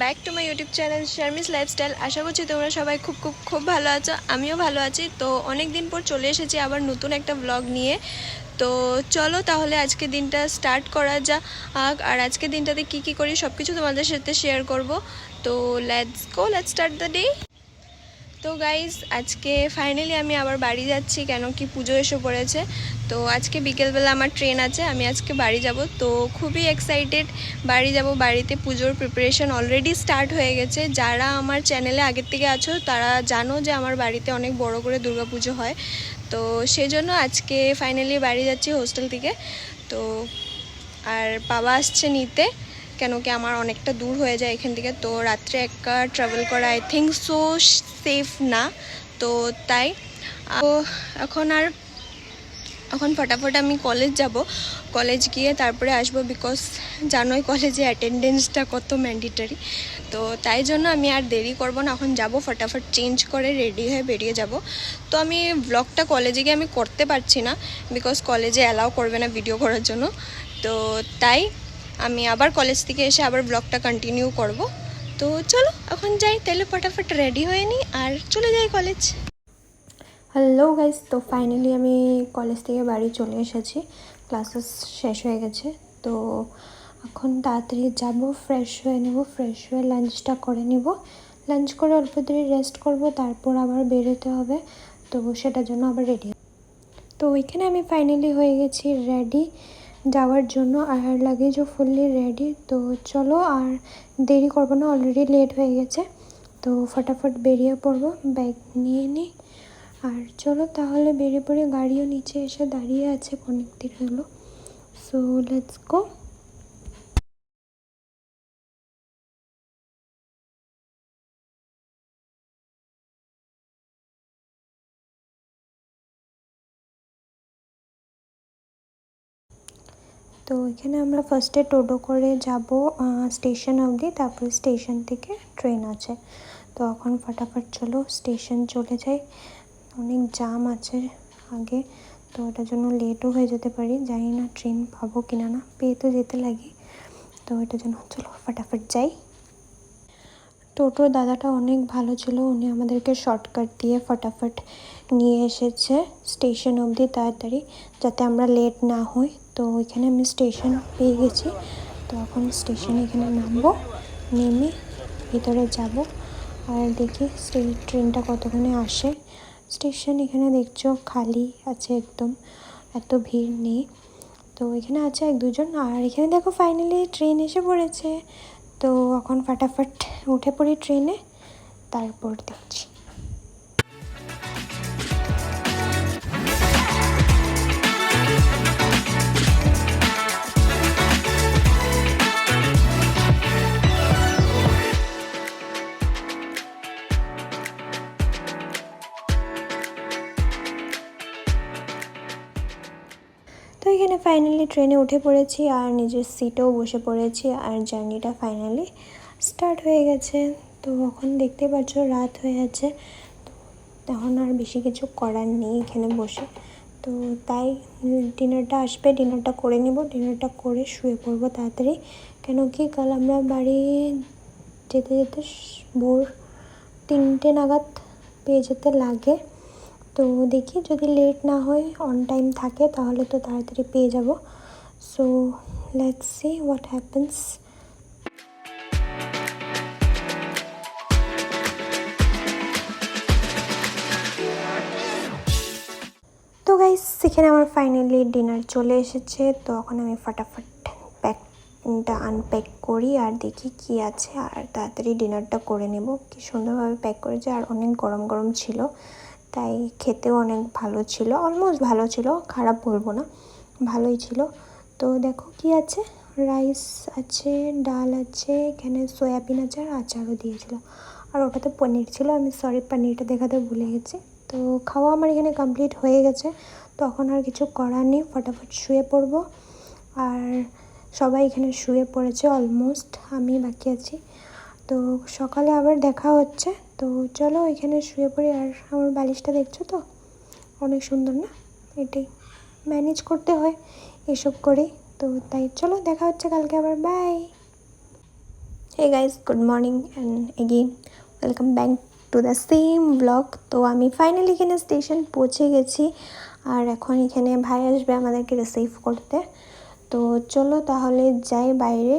Back to my YouTube channel Sharmi's lifestyle. আশা করছি তোমরা সবাই খুব খুব খুব ভালো আছো, আমিও ভালো আছি। তো অনেক দিন পর চলে এসেছি আবার নতুন একটা ব্লগ নিয়ে। তো চলো তাহলে আজকে দিনটা স্টার্ট করা যাক। আর আজকে দিনটাতে কি করি সব কিছু তোমাদের সাথে শেয়ার করব। তো লেটস স্টার্ট দ্য ডে। তো গাইজ আজকে ফাইনালি আমি আবার বাড়ি যাচ্ছি, কেন কি পুজো এসে পড়েছে। তো আজকে বিকেলবেলা আমার ট্রেন আছে, আমি আজকে বাড়ি যাব। তো খুবই এক্সাইটেড বাড়ি যাব। বাড়িতে পুজোর প্রিপারেশন অলরেডি স্টার্ট হয়ে গেছে। যারা আমার চ্যানেলে আগের থেকে আছো তারা জানো যে আমার বাড়িতে অনেক বড় করে দুর্গাপুজো হয়। তো সেজন্য আজকে ফাইনালি বাড়ি যাচ্ছি হোস্টেল থেকে। তো আর বাবা আসছে নিতে, কেন কি আমার অনেকটা দূর হয়ে যায় এখান থেকে। তো রাত্রে একা ট্রাভেল করা আই থিঙ্ক সো সেফ না। তো তাই এখন ফটাফট আমি কলেজ যাব। কলেজ গিয়ে তারপরে আসবো, বিকজ জানোই কলেজে অ্যাটেন্ডেন্সটা কত ম্যান্ডেটরি। তো তাই জন্য আমি আর দেরি করব না, এখন যাব ফটাফট চেঞ্জ করে রেডি হয়ে বেরিয়ে যাব। তো আমি ব্লগটা কলেজে গিয়ে আমি করতে পারছি না, বিকজ কলেজে অ্যালাউ করবে না ভিডিও করার জন্য। তো তাই আমি আবার কলেজ থেকে এসে আবার ব্লগটা কন্টিনিউ করব। তো চলো এখন যাই, তাহলে ফটাফট রেডি হয়ে নিই আর চলে যাই কলেজ। হ্যালো গাইস, তো ফাইনালি আমি কলেজ থেকে বাড়ি চলে এসেছি। ক্লাসেস শেষ হয়ে গেছে। তো এখন তাড়াতাড়ি যাব, ফ্রেশ হয়ে নেব, ফ্রেশ হয়ে লাঞ্চটা করে নিব। লাঞ্চ করে অল্প দেরি রেস্ট করব, তারপর আবার বেরোতে হবে। তো সেটার জন্য আবার রেডি। তো ওইখানে আমি ফাইনালি হয়ে গেছি রেডি যাওয়ার জন্য, আর লাগেজও ফুললি রেডি। তো চলো আর দেরি করব না, অলরেডি লেট হয়ে গেছে। তো ফটাফট বেরিয়ে পড়বো, ব্যাগ নিয়ে নিই। আর চলো তাহলে বেরিয়ে পড়ে, গাড়িও নিচে এসে দাঁড়িয়ে আছে অনেক দেরি হলো। So let's go. তো এখানে আমরা ফার্স্টে টোটো করে যাব স্টেশন অবধি, তারপরে স্টেশন থেকে ট্রেন আছে। তো এখন ফটাফট চলো স্টেশন চলে যাই, অনেক জ্যাম আছে আগে। তো ওটার জন্য লেটও হয়ে যেতে পারি, জানি না ট্রেন পাবো কিনা, না পেয়ে তো যেতে লাগে। তো এটার জন্য চলো ফটাফট যাই। টোটোর দাদাটা অনেক ভালো ছিল, উনি আমাদেরকে শর্টকাট দিয়ে ফটাফট নিয়ে এসেছে স্টেশন অবধি তাড়াতাড়ি, যাতে আমরা লেট না হই। তো এখানে আমি স্টেশন পেয়ে গেছি। তো এখন স্টেশনে এখানে নামবো, নেমে ভিতরে যাব আর দেখি ট্রেনটা কতক্ষণে আসে। স্টেশন এখানে দেখছো খালি আছে একদম, এত ভিড় নেই। তো এখানে আছে এক দুজন, আর এখানে দেখো ফাইনালি ট্রেন এসে পড়েছে। তো এখন ফটাফট উঠে পড়ি ট্রেনে, তারপর দেখছি। তো এখানে ফাইনালি ট্রেনে উঠে পড়েছি আর নিজের সিটেও বসে পড়েছি, আর জার্নিটা ফাইনালি স্টার্ট হয়ে গেছে। তো এখন দেখতে পাচ্ছ রাত হয়ে আছে। তো এখন আর বেশি কিছু করার নেই এখানে বসে। তো তাই ডিনারটা আসবে, ডিনারটা করে নেব, ডিনারটা করে শুয়ে পড়বো তাড়াতাড়ি। কেন কি কাল আমরা বাড়ি যেতে যেতে ভোর 3টে নাগাদ পেয়ে যেতে লাগে। তো দেখি যদি লেট না হয়, অন টাইম থাকে, তাহলে তো তাড়াতাড়ি পেয়ে যাব। So let's see what happens. তো গাইস সেখানে আমার ফাইনালি ডিনার চলে এসেছে। তো এখন আমি ফটাফট প্যাকটা আনপ্যাক করি আর দেখি কি আছে, আর তাড়াতাড়ি ডিনারটা করে নেব। কি সুন্দরভাবে প্যাক করেছে, আর অনেক গরম গরম ছিল, তাই খেতেও অনেক ভালো ছিল, অলমোস্ট ভালো ছিল, খারাপ বলবো না, ভালোই ছিল। তো দেখো কি আছে, রাইস আছে, ডাল আছে, এখানে সয়াবিন আছে, আর আচারও দিয়েছিল। আর ওটাতে পনির ছিল, আমি সরি পনিরটা দেখাতে ভুলে গেছি। তো খাওয়া আমার এখানে কমপ্লিট হয়ে গেছে। তখন আর কিছু করার নেই, ফটাফট শুয়ে পড়বো। আর সবাই এখানে শুয়ে পড়েছে অলমোস্ট, আমি বাকি আছি। তো সকালে আবার দেখা হচ্ছে। তো চলো এখানে শুয়ে পড়ি। আর আমার বালিশটা দেখছো তো, অনেক সুন্দর না? এটাই ম্যানেজ করতে হয় এসব করেই। তো তাই চলো দেখা হচ্ছে কালকে আবার, bye. Hey guys, good morning and again welcome back to the same blog. তো আমি ফাইনালি এখানে স্টেশন পৌঁছে গেছি আর এখন এখানে ভাই আসবে আমাদেরকে রিসিভ করতে। তো চলো তাহলে যাই বাইরে,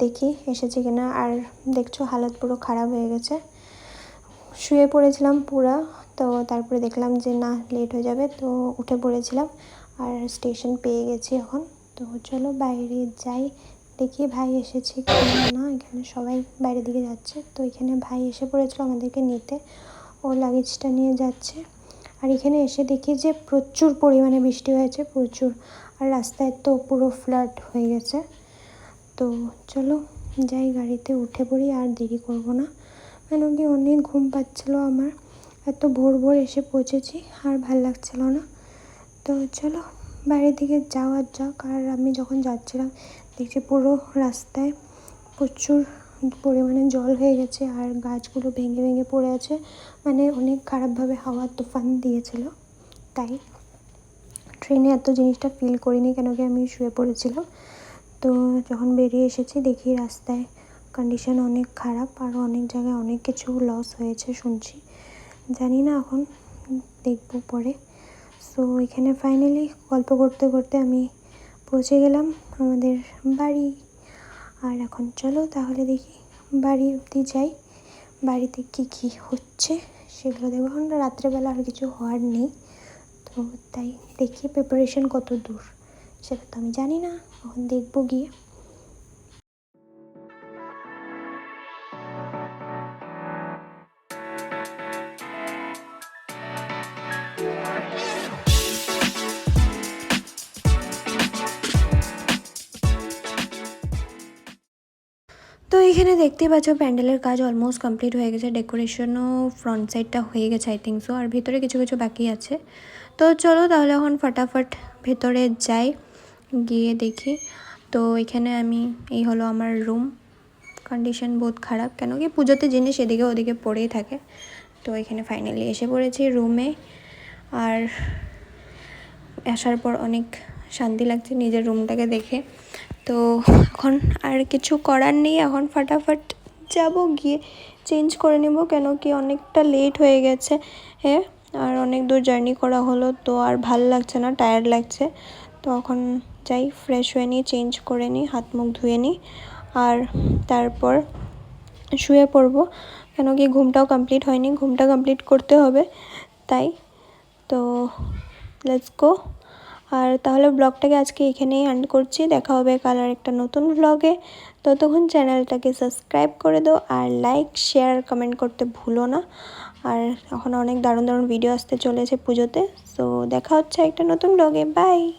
দেখি এসেছে কিনা। আর দেখছো হালত পুরো খারাপ হয়ে গেছে, শুয়ে পড়েছিলাম পুরা। তো তারপরে দেখলাম যে না, লেট হয়ে যাবে, তো উঠে পড়েছিলাম আর স্টেশন পেয়ে গেছি এখন। তো চলো বাইরে যাই, দেখি ভাই এসেছে কি না। এখানে সবাই বাইরের দিকে যাচ্ছে, তো এখানে ভাই এসে পড়েছিল আমাদেরকে নিতে, ও লাগেজটা নিয়ে যাচ্ছে। আর এখানে এসে দেখি যে প্রচুর পরিমাণে বৃষ্টি হয়েছে, প্রচুর। আর রাস্তায় তো পুরো ফ্লাড হয়ে গেছে। তো চলো যাই, গাড়িতে উঠে পড়ি, আর দেরি করব না, কেন কি অনেক ঘুম পাচ্ছিলো আমার। এত ভোর ভোর এসে পৌঁছেছি আর ভাল লাগছিল না। তো চলো বাইরের দিকে যাওয়া যাক। আর আমি যখন যাচ্ছিলাম দেখছি পুরো রাস্তায় প্রচুর পরিমাণে জল হয়ে গেছে আর গাছগুলো ভেঙে ভেঙে পড়ে আছে, মানে অনেক খারাপভাবে হাওয়া তুফান দিয়েছিল। তাই ট্রেনে এত জিনিসটা ফিল করিনি, কেন কি আমি শুয়ে পড়েছিলাম। তো যখন বেরিয়ে এসেছি দেখি রাস্তায় কন্ডিশন অনেক খারাপ, আর অনেক জায়গায় অনেক কিছু লস হয়েছে শুনছি, জানি না, এখন দেখবো পরে। সো এখানে ফাইনালি গল্প করতে করতে আমি পৌঁছে গেলাম আমাদের বাড়ি। আর এখন চলো তাহলে দেখি বাড়ি অবধি যাই, বাড়িতে কী হচ্ছে সেগুলো দেখবো। এখন রাত্রেবেলা আর কিছু হওয়ার নেই, তো তাই দেখি প্রিপারেশন কত দূর সেটা তো আমি জানি না, এখন দেখবো গিয়ে। তো এখানে দেখতে পাচ্ছ প্যান্ডেলের কাজ অলমোস্ট কমপ্লিট হয়ে গেছে, ডেকোরেশনও ফ্রন্ট সাইডটা হয়ে গেছে আই থিঙ্ক সো, আর ভিতরে কিছু কিছু বাকি আছে। তো চলো তাহলে এখন ফটাফট ভেতরে যাই, গিয়ে দেখি। তো এখানে এই হলো আমার রুম, কন্ডিশন বহুত খারাপ, কেন কি পুজোতে জিনিস এদিকে ওদিকে পড়েই থাকে। তো এখানে ফাইনালি এসে পড়েছি রুমে, আর আসার পর অনেক শান্তি লাগছে নিজের রুমটাকে দেখে। তো এখন আর কিছু করার নেই, এখন ফটাফট যাব, গিয়ে চেঞ্জ করে নেব, কেন কি অনেকটা লেট হয়ে গেছে। হ্যাঁ, আর অনেক দূর জার্নি করা হলো, তো আর ভাল লাগছে না, টায়ার্ড লাগছে। তো এখন যাই, ফ্রেশ হয়ে নিই, চেঞ্জ করে নিই, হাত মুখ ধুয়ে নিই, আর তারপর শুয়ে পড়বো, কেন কি ঘুমটাও কমপ্লিট হয়নি, ঘুমটা কমপ্লিট করতে হবে। তাই তো লেটস গো। আর তাহলে ব্লগটাকে আজকে এখানেই এন্ড করছি, দেখা হবে কাল আর একটা নতুন ব্লগে। ততক্ষণ চ্যানেলটাকে সাবস্ক্রাইব করে দাও, আর লাইক শেয়ার কমেন্ট করতে ভুলো না। আর এখন অনেক দারুণ দারুণ ভিডিও আসতে চলেছে পুজোতে। সো দেখা হচ্ছে একটা নতুন ব্লগে, বাই।